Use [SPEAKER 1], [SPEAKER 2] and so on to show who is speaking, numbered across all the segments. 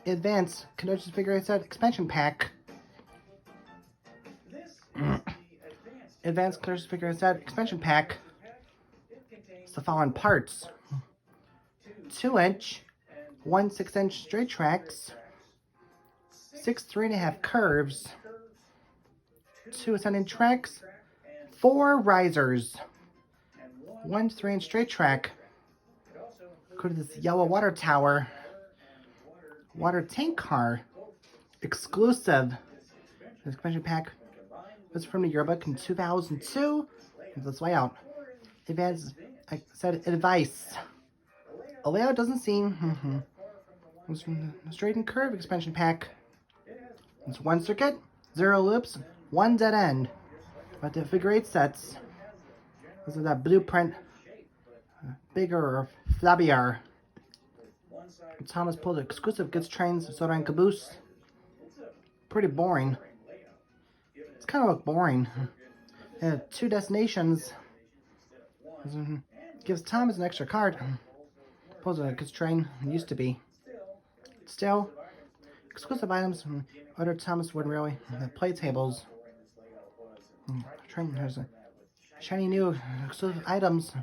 [SPEAKER 1] Advanced Convergence Figure 8 Set Expansion Pack. Advanced Convergence Figure 8 Set Expansion Pack. It's the following parts: 2-inch, 1 6-inch straight tracks, 6 3.5 curves, 2 ascending tracks, 4 risers, 1 3-inch straight track. Included this yellow water tower, water tank car, exclusive expansion pack. This is from the yearbook in 2002. Let's lay out. Advanced, I said advice. A layout doesn't seem. It's from the straight and curve expansion pack. It's 1 circuit, 0 loops, 1 dead end. But the figure 8 sets. This is that blueprint. Bigger or flabbier. Thomas pulled exclusive goods trains, soda and caboose. Pretty boring. It's kind of look boring. 2 destinations. Gives Thomas an extra card. Pulls a goods train. Used to be. Still, exclusive items. Other Thomas Wood Railway. Play tables. There's a shiny new exclusive items.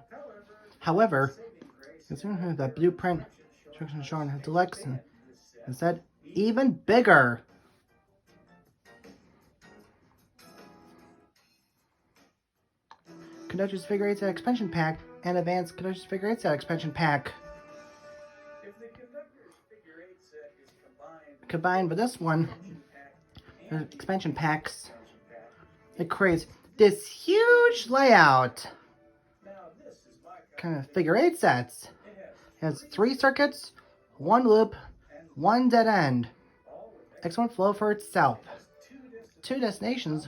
[SPEAKER 1] However, considering that blueprint instruction showing deluxe is that even bigger. Conductor's Figure 8 Set Expansion Pack and Advanced Conductor's Figure 8 Set Expansion Pack. Combined with this one, the expansion packs, it creates this huge layout. Kind of figure 8 sets. It has 3 circuits, 1 loop, 1 dead end. Excellent flow for itself. 2 destinations.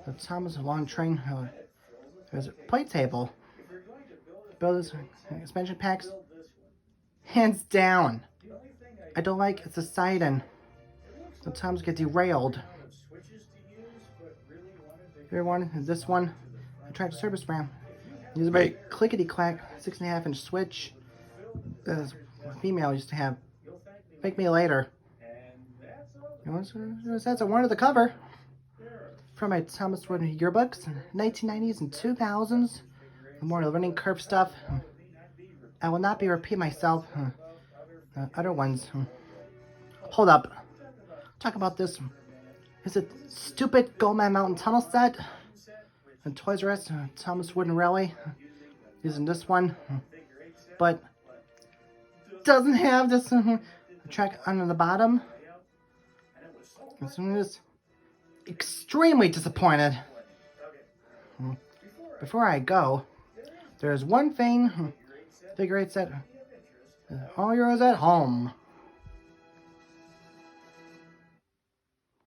[SPEAKER 1] The Thomas Long Train. There's a plate table. Build this expansion packs. Hands down. I don't like it's a Sidon. Sometimes get derailed. Favorite one is this one. Attractive service RAM. Used by clickety clack 6.5 inch switch. This female used to have. Thank me later. That's a one of the cover from my Thomas Wood yearbooks, 1990s and 2000s. More learning curve stuff. I will not be repeat myself. Other ones. Hold up. Talk about this. Is it stupid Goldman Mountain Tunnel set? And Toys R Us, Thomas Wood and Railway. Using this one. But doesn't have this track on the bottom. I'm just extremely disappointed. Before I go, there's one thing. Figure 8 set. All yours at home.